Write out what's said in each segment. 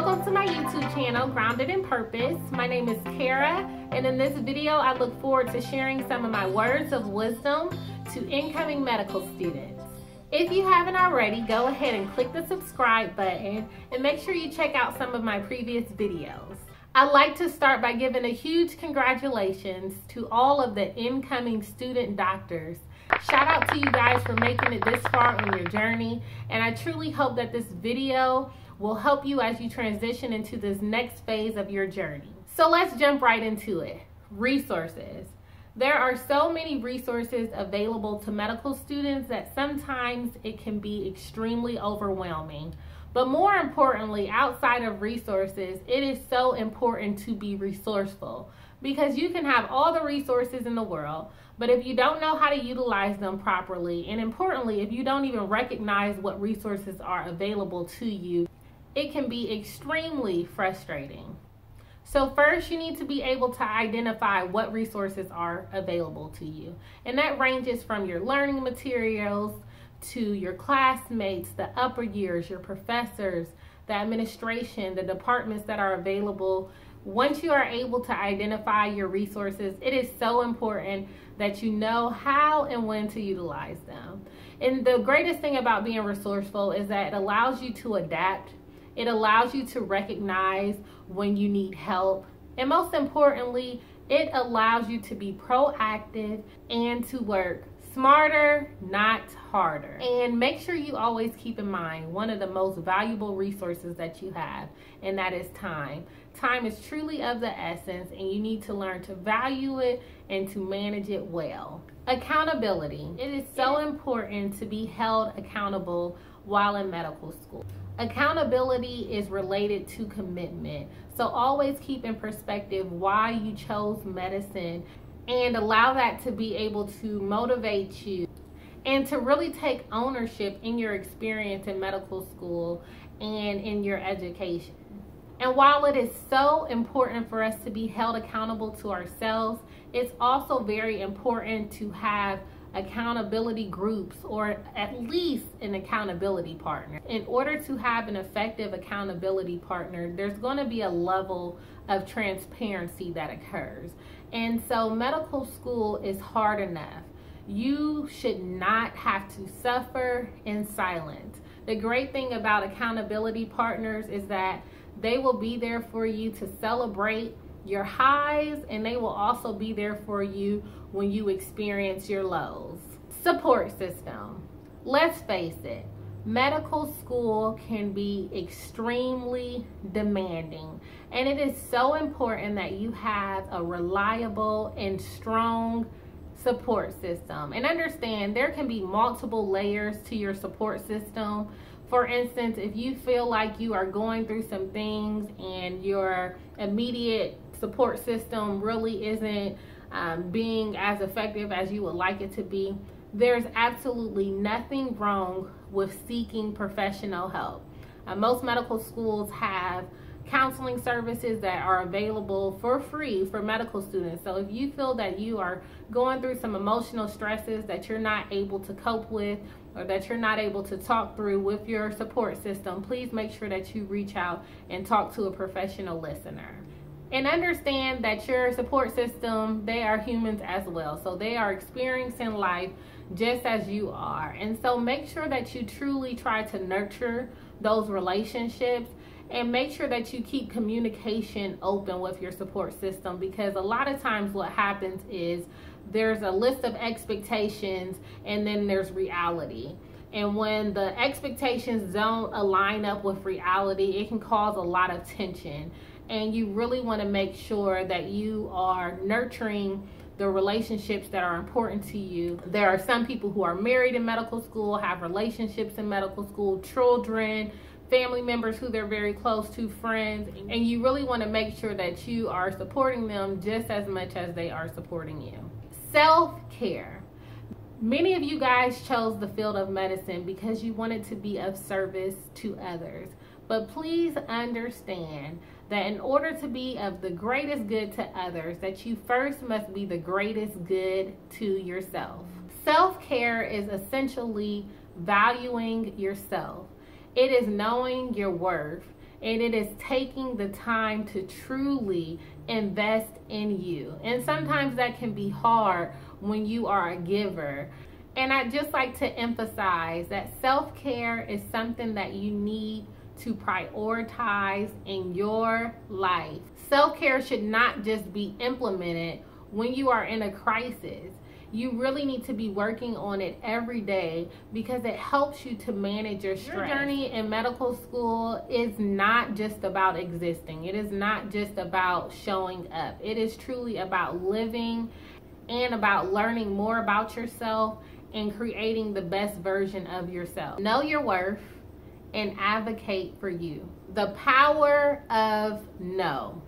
Welcome to my YouTube channel, Grounded in Purpose. My name is Kara, and in this video, I look forward to sharing some of my words of wisdom to incoming medical students. If you haven't already, go ahead and click the subscribe button and make sure you check out some of my previous videos. I'd like to start by giving a huge congratulations to all of the incoming student doctors. Shout out to you guys for making it this far on your journey, and I truly hope that this video will help you as you transition into this next phase of your journey. So let's jump right into it. Resources. There are so many resources available to medical students that sometimes it can be extremely overwhelming. But more importantly, outside of resources, it is so important to be resourceful, because you can have all the resources in the world, but if you don't know how to utilize them properly, and importantly, if you don't even recognize what resources are available to you, it can be extremely frustrating. So first, you need to be able to identify what resources are available to you. And that ranges from your learning materials to your classmates, the upper years, your professors, the administration, the departments that are available. Once you are able to identify your resources, it is so important that you know how and when to utilize them. And the greatest thing about being resourceful is that it allows you to adapt. It allows you to recognize when you need help. And most importantly, it allows you to be proactive and to work smarter, not harder. And make sure you always keep in mind one of the most valuable resources that you have, and that is time. Time is truly of the essence, and you need to learn to value it and to manage it well. Accountability. It is so important to be held accountable while in medical school. Accountability is related to commitment. So always keep in perspective why you chose medicine, and allow that to be able to motivate you and to really take ownership in your experience in medical school and in your education. And while it is so important for us to be held accountable to ourselves, it's also very important to have accountability groups, or at least an accountability partner. In order to have an effective accountability partner, there's going to be a level of transparency that occurs. And so medical school is hard enough. You should not have to suffer in silence. The great thing about accountability partners is that they will be there for you to celebrate your highs, and they will also be there for you when you experience your lows. Support system. Let's face it, medical school can be extremely demanding, and it is so important that you have a reliable and strong support system. And understand, there can be multiple layers to your support system. For instance, if you feel like you are going through some things and your immediate support system really isn't being as effective as you would like it to be, there's absolutely nothing wrong with seeking professional help. Most medical schools have counseling services that are available for free for medical students. So if you feel that you are going through some emotional stresses that you're not able to cope with, or that you're not able to talk through with your support system, please make sure that you reach out and talk to a professional listener. And understand that your support system, they are humans as well. So they are experiencing life just as you are. And so make sure that you truly try to nurture those relationships, and make sure that you keep communication open with your support system, because a lot of times what happens is there's a list of expectations and then there's reality. And when the expectations don't align up with reality, it can cause a lot of tension. And you really want to make sure that you are nurturing the relationships that are important to you. There are some people who are married in medical school, have relationships in medical school, children, family members who they're very close to, friends, and you really want to make sure that you are supporting them just as much as they are supporting you. Self-care. Many of you guys chose the field of medicine because you wanted to be of service to others. But please understand that in order to be of the greatest good to others, that you first must be the greatest good to yourself. Self-care is essentially valuing yourself. It is knowing your worth. and it is taking the time to truly invest in you. And sometimes that can be hard when you are a giver. And I'd just like to emphasize that self-care is something that you need to prioritize in your life. Self-care should not just be implemented when you are in a crisis. You really need to be working on it every day because it helps you to manage your stress. Your journey in medical school is not just about existing. It is not just about showing up. It is truly about living and about learning more about yourself and creating the best version of yourself. Know your worth and advocate for you. The power of no.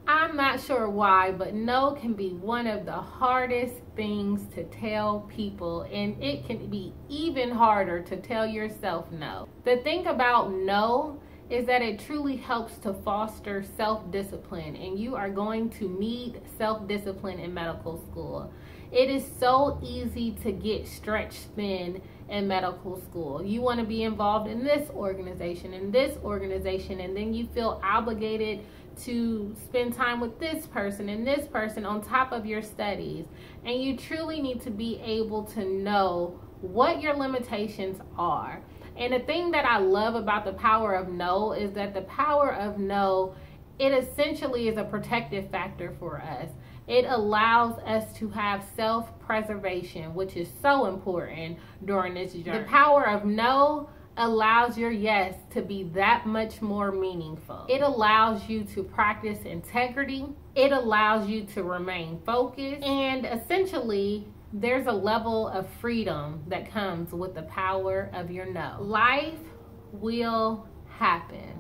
I'm not sure why, but no can be one of the hardest things to tell people, and it can be even harder to tell yourself no. The thing about no is that it truly helps to foster self-discipline, and you are going to need self-discipline in medical school. It is so easy to get stretched thin in medical school. You want to be involved in this organization and this organization, and then you feel obligated to spend time with this person and this person on top of your studies. And you truly need to be able to know what your limitations are. And the thing that I love about the power of no is that the power of no, it essentially is a protective factor for us. It allows us to have self-preservation, which is so important during this journey. The power of no allows your yes to be that much more meaningful. It allows you to practice integrity. It allows you to remain focused. And essentially, there's a level of freedom that comes with the power of your no. Life will happen.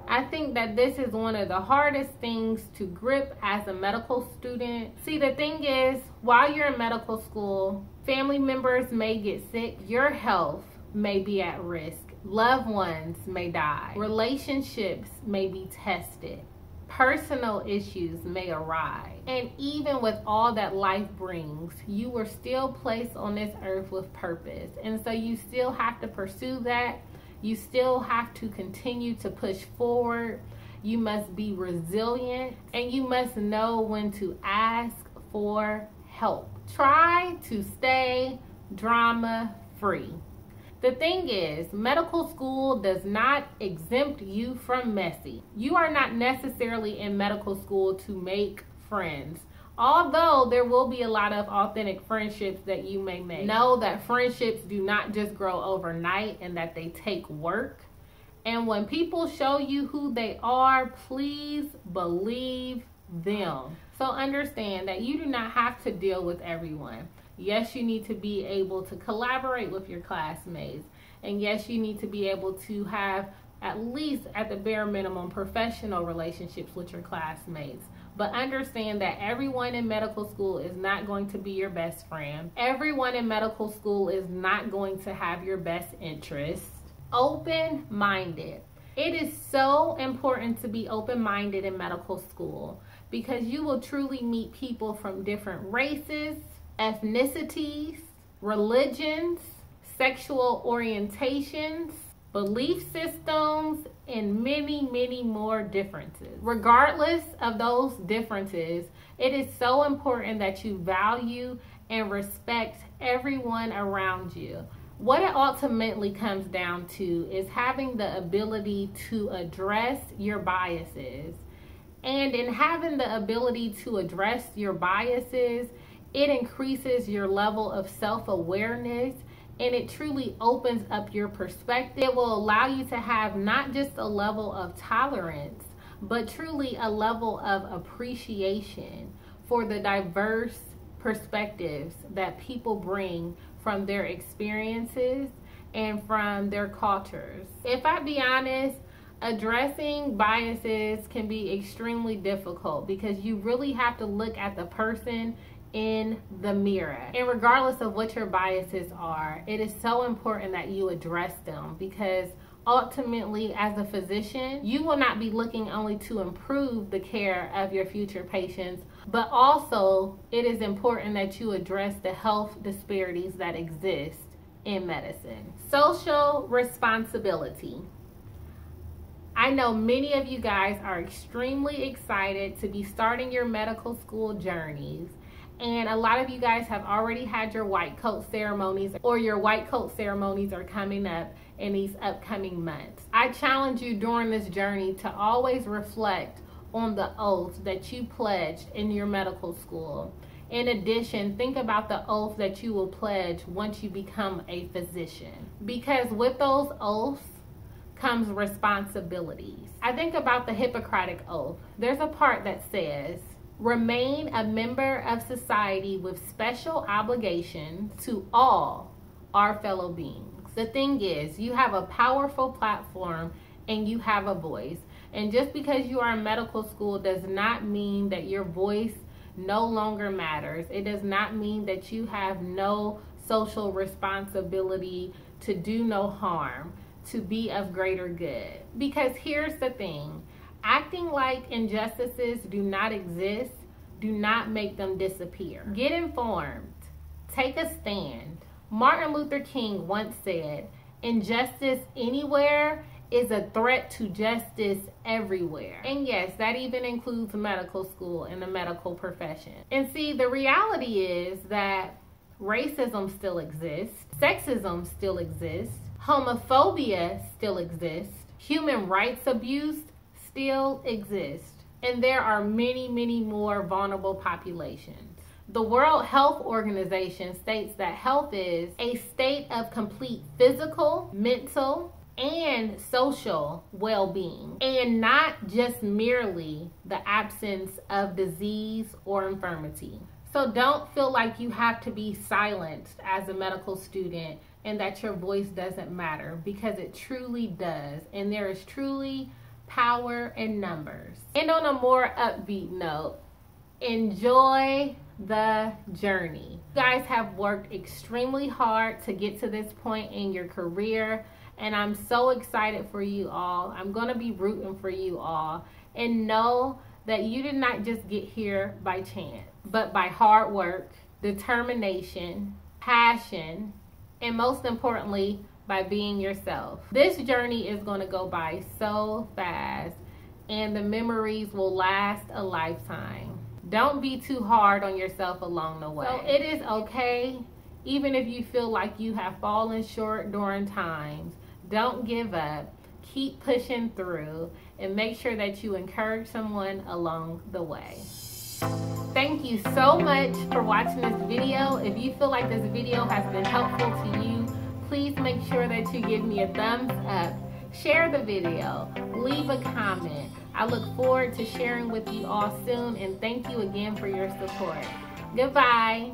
I think that this is one of the hardest things to grip as a medical student. See, the thing is, while you're in medical school, family members may get sick, your health may be at risk, loved ones may die, relationships may be tested, personal issues may arise. And even with all that life brings, you were still placed on this earth with purpose. And so you still have to pursue that. You still have to continue to push forward. You must be resilient, and you must know when to ask for help. Try to stay drama-free. The thing is, medical school does not exempt you from messy. You are not necessarily in medical school to make friends. Although there will be a lot of authentic friendships that you may make. Know that friendships do not just grow overnight and that they take work. And when people show you who they are, please believe them. So understand that you do not have to deal with everyone. Yes, you need to be able to collaborate with your classmates. And yes, you need to be able to have, at least at the bare minimum, professional relationships with your classmates. But understand that everyone in medical school is not going to be your best friend. Everyone in medical school is not going to have your best interests. Open-minded. It is so important to be open-minded in medical school because you will truly meet people from different races, ethnicities, religions, sexual orientations, belief systems, and many, many more differences. Regardless of those differences, it is so important that you value and respect everyone around you. What it ultimately comes down to is having the ability to address your biases. And in having the ability to address your biases, it increases your level of self-awareness, and it truly opens up your perspective. It will allow you to have not just a level of tolerance, but truly a level of appreciation for the diverse perspectives that people bring from their experiences and from their cultures. If I be honest, addressing biases can be extremely difficult because you really have to look at the person in the mirror. And regardless of what your biases are, it is so important that you address them because ultimately, as a physician, you will not be looking only to improve the care of your future patients, but also it is important that you address the health disparities that exist in medicine. Social responsibility. I know many of you guys are extremely excited to be starting your medical school journeys. And a lot of you guys have already had your white coat ceremonies, or your white coat ceremonies are coming up in these upcoming months. I challenge you during this journey to always reflect on the oath that you pledged in your medical school. In addition, think about the oath that you will pledge once you become a physician, because with those oaths comes responsibilities. I think about the Hippocratic Oath. There's a part that says, remain a member of society with special obligation to all our fellow beings. The thing is, you have a powerful platform and you have a voice. And just because you are in medical school does not mean that your voice no longer matters. It does not mean that you have no social responsibility to do no harm, to be of greater good. Because here's the thing, acting like injustices do not exist, do not make them disappear. Get informed. Take a stand. Martin Luther King once said, injustice anywhere is a threat to justice everywhere. And yes, that even includes medical school and the medical profession. And see, the reality is that racism still exists, sexism still exists, homophobia still exists, human rights abuse still exists, and there are many, many more vulnerable populations. The World Health Organization states that health is a state of complete physical, mental, and social well-being, and not just merely the absence of disease or infirmity. So don't feel like you have to be silenced as a medical student and that your voice doesn't matter, because it truly does, and there is truly power in numbers. And on a more upbeat note, enjoy the journey. You guys have worked extremely hard to get to this point in your career, and I'm so excited for you all. I'm going to be rooting for you all, and know that you did not just get here by chance, but by hard work, determination, passion, and most importantly, by being yourself. This journey is going to go by so fast, and the memories will last a lifetime. Don't be too hard on yourself along the way. So it is okay, even if you feel like you have fallen short during times. Don't give up. Keep pushing through, and make sure that you encourage someone along the way. Thank you so much for watching this video. If you feel like this video has been helpful to you, please make sure that you give me a thumbs up, share the video, leave a comment. I look forward to sharing with you all soon, and thank you again for your support. Goodbye.